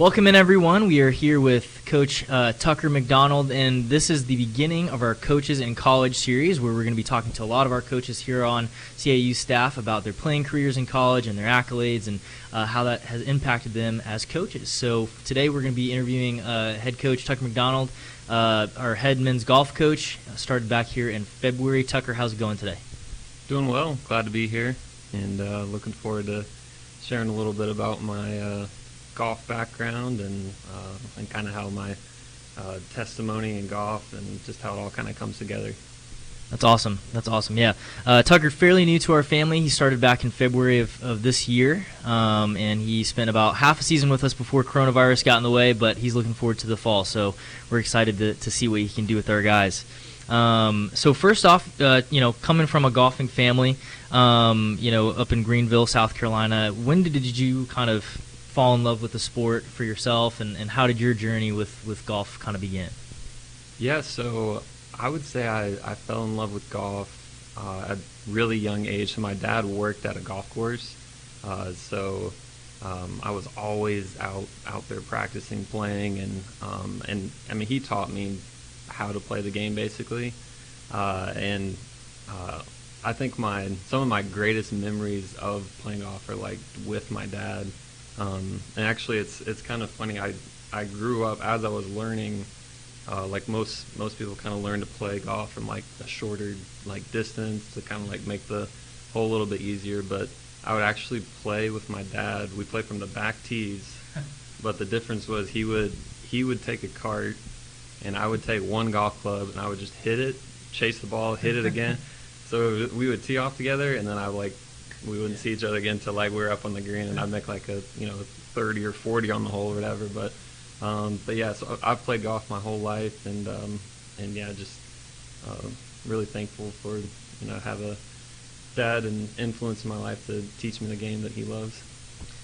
Welcome in, everyone. We are here with Coach Tucker MacDonald, and this is the beginning of our Coaches in College series, where we're going to be talking to a lot of our coaches here on CIU staff about their playing careers in college and their accolades and how that has impacted them as coaches. So today we're going to be interviewing head coach Tucker MacDonald, our head men's golf coach, started back here in February. Tucker, how's it going today? Doing well. Glad to be here, and looking forward to sharing a little bit about my golf background and kind of how my testimony in golf and just how it all kind of comes together. That's awesome. Yeah. Tucker, fairly new to our family. He started back in February of this year, and he spent about half a season with us before coronavirus got in the way, but he's looking forward to the fall, so we're excited to see what he can do with our guys. So first off, coming from a golfing family, up in Greenville, South Carolina, when did you kind of fall in love with the sport for yourself, and how did your journey with golf kind of begin? Yeah, so I would say I fell in love with golf at a really young age. So my dad worked at a golf course, so I was always out there practicing, playing, and I mean, he taught me how to play the game basically, and I think some of my greatest memories of playing golf are like with my dad. And actually, it's kind of funny. I grew up as I was learning, like most people kind of learn to play golf from like a shorter like distance to kind of like make the hole a little bit easier. But I would actually play with my dad. We play from the back tees, but the difference was he would take a cart, and I would take one golf club, and I would just hit it, chase the ball, hit it again. So we would tee off together, and then we wouldn't see each other again until like we were up on the green, and I'd make like a 30 or 40 on the hole or whatever. But yeah, so I've played golf my whole life, and yeah, just really thankful for have a dad and influence in my life to teach me the game that he loves.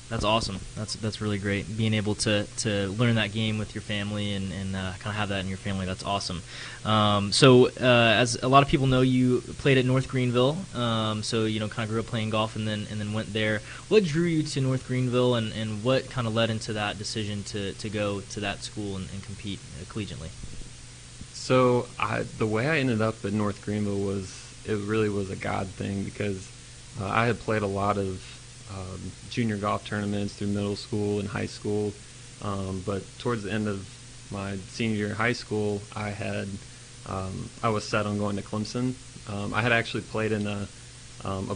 That's awesome. That's really great. Being able to learn that game with your family and kind of have that in your family, that's awesome. So as a lot of people know, you played at North Greenville. So kind of grew up playing golf and then went there. What drew you to North Greenville, and what kind of led into that decision to go to that school and compete collegiately? So the way I ended up at North Greenville really was a God thing, because I had played a lot of junior golf tournaments through middle school and high school, but towards the end of my senior year in high school, I was set on going to Clemson. I had actually played in a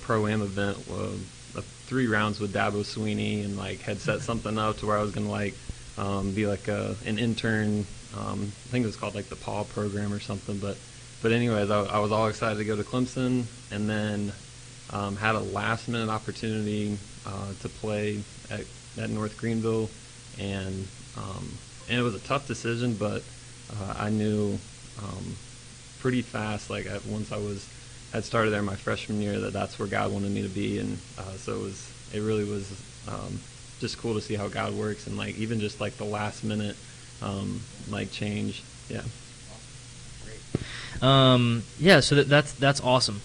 pro-am event, 3 rounds with Dabo Sweeney, and like had set something up to where I was gonna be like an intern. I think it was called like the Paul program or something. But anyways, I was all excited to go to Clemson, and then had a last-minute opportunity to play at North Greenville, and it was a tough decision, but I knew pretty fast, like once I had started there my freshman year, that's where God wanted me to be, and so it really was just cool to see how God works, and like even just like the last-minute like change, yeah. Yeah, so that's awesome.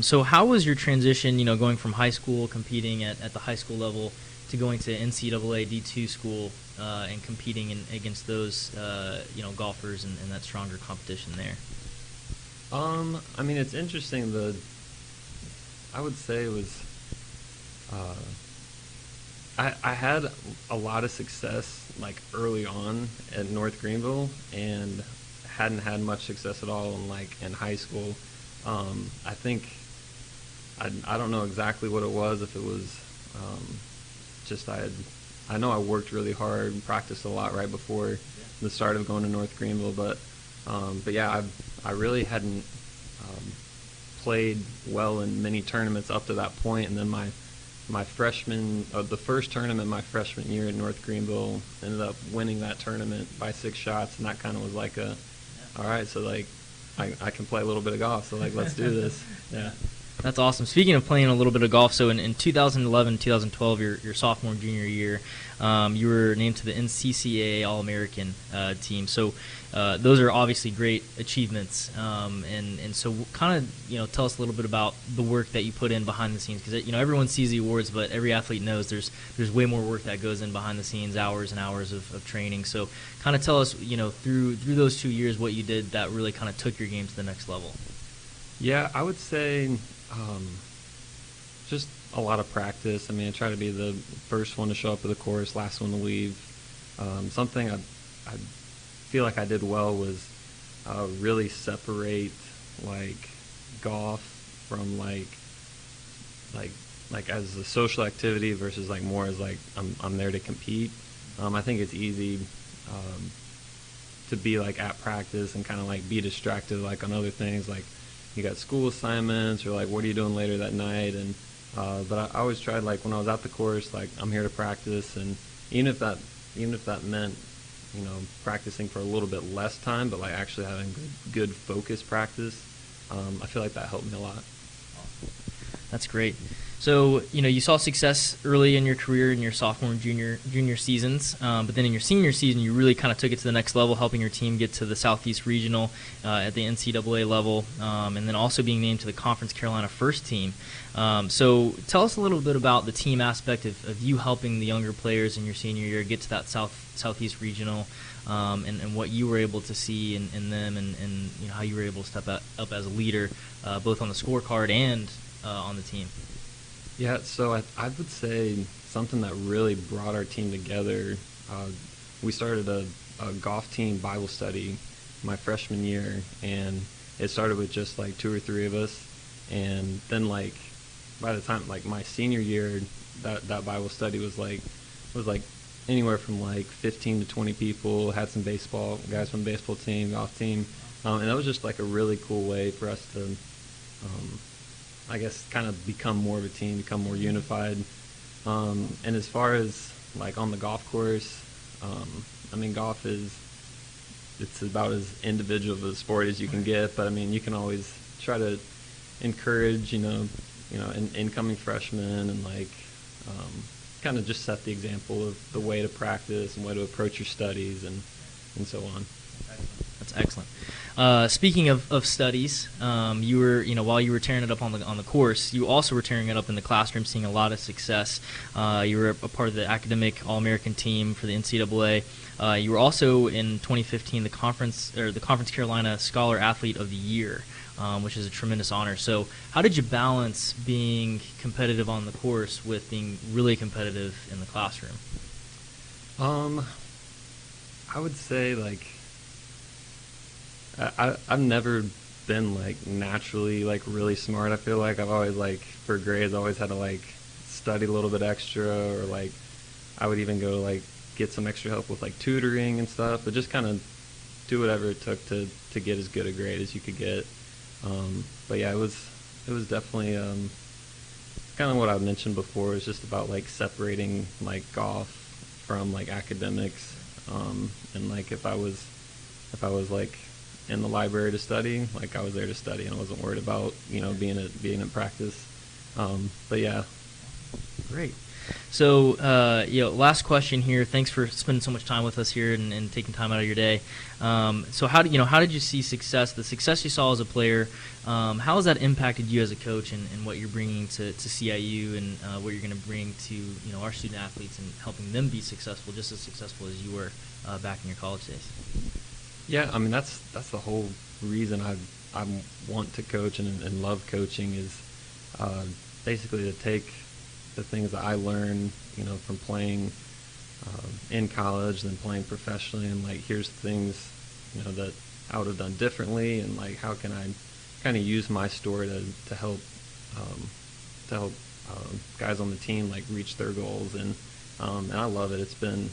So how was your transition, going from high school competing at the high school level to going to NCAA D2 school and competing against those golfers and that stronger competition there? I mean, it's interesting. I would say it was I had a lot of success like early on at North Greenville, and hadn't had much success at all in high school. I think I don't know exactly what it was. If it was just I know I worked really hard and practiced a lot right before the start of going to North Greenville, but yeah, I really hadn't played well in many tournaments up to that point, and then my freshman, the first tournament my freshman year at North Greenville, ended up winning that tournament by 6 shots, and that kind of was like all right, so like I can play a little bit of golf, so like let's do this. Yeah. That's awesome. Speaking of playing a little bit of golf, so in 2011, 2012, your sophomore and junior year, you were named to the NCCAA All-American team. So those are obviously great achievements. And so kind of tell us a little bit about the work that you put in behind the scenes, because everyone sees the awards, but every athlete knows there's way more work that goes in behind the scenes, hours and hours of training. So kind of tell us through those 2 years what you did that really kind of took your game to the next level. Yeah, I would say just a lot of practice. I mean, I try to be the first one to show up at the course, last one to leave. Something I feel like I did well was really separate like golf from like as a social activity versus like more as like I'm there to compete. I think it's easy to be like at practice and kind of like be distracted like on other things, like you got school assignments or like what are you doing later that night. And but I always tried, like when I was at the course, like I'm here to practice, and even if that meant practicing for a little bit less time, but like actually having good focused practice, I feel like that helped me a lot. That's great. So, you saw success early in your career in your sophomore and junior seasons, but then in your senior season, you really kind of took it to the next level, helping your team get to the Southeast Regional at the NCAA level, and then also being named to the Conference Carolina First Team. So tell us a little bit about the team aspect of you helping the younger players in your senior year get to that Southeast Regional, and what you were able to see in them, and how you were able to step up as a leader, both on the scorecard and on the team. Yeah, so I would say something that really brought our team together, we started a golf team Bible study my freshman year, and it started with just like 2 or 3 of us, and then like by the time like my senior year, that Bible study was like anywhere from like 15 to 20 people, had some baseball guys from the baseball team, golf team, and that was just like a really cool way for us to I guess kind of become more of a team, become more unified. And as far as like on the golf course, I mean, golf it's about as individual of a sport as you can get, but I mean, you can always try to encourage, incoming freshmen, and like kind of just set the example of the way to practice and way to approach your studies and so on. That's excellent. Speaking of studies, you were, while you were tearing it up on the course, you also were tearing it up in the classroom, seeing a lot of success. You were a part of the academic All-American team for the NCAA. You were also in 2015 the Conference Carolina Scholar Athlete of the Year, which is a tremendous honor. So, how did you balance being competitive on the course with being really competitive in the classroom? I would say like I've never been like naturally like really smart. I feel like I've always like for grades always had to like study a little bit extra, or like I would even go like get some extra help with like tutoring and stuff, but just kind of do whatever it took to get as good a grade as you could get. But yeah, it was definitely kind of what I mentioned before. It's just about like separating like golf from like academics, and like if I was like in the library to study, like I was there to study, and I wasn't worried about being in practice. But yeah. Great. So last question here. Thanks for spending so much time with us here and taking time out of your day. So how did you see success? The success you saw as a player, how has that impacted you as a coach and what you're bringing to CIU, and what you're going to bring to our student athletes and helping them be successful, just as successful as you were back in your college days? Yeah, I mean that's the whole reason I want to coach and love coaching is basically to take the things that I learned, from playing in college, then playing professionally, and like here's things, that I would have done differently, and like how can I kind of use my story to help guys on the team like reach their goals, and I love it. It's been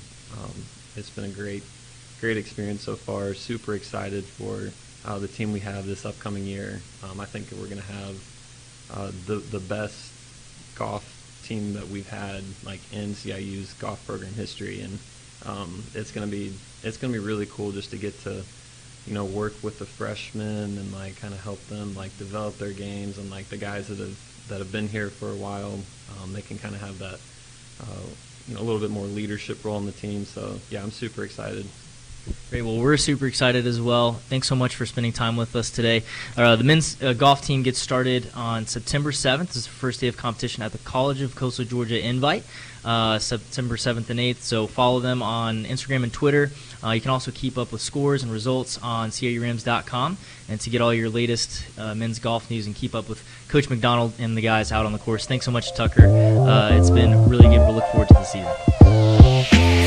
a great experience so far. Super excited for the team we have this upcoming year. I think we're going to have the best golf team that we've had like in CIU's golf program history, and it's going to be really cool just to get to work with the freshmen and like kind of help them like develop their games, and like the guys that have been here for a while, they can kind of have that a little bit more leadership role in the team. So yeah, I'm super excited. Great. Well, we're super excited as well. Thanks so much for spending time with us today. The men's golf team gets started on September 7th. This is the first day of competition at the College of Coastal Georgia Invite, September 7th and 8th. So follow them on Instagram and Twitter. You can also keep up with scores and results on CIURams.com, and to get all your latest men's golf news and keep up with Coach MacDonald and the guys out on the course. Thanks so much, Tucker. It's been really good. We'll look forward to the season.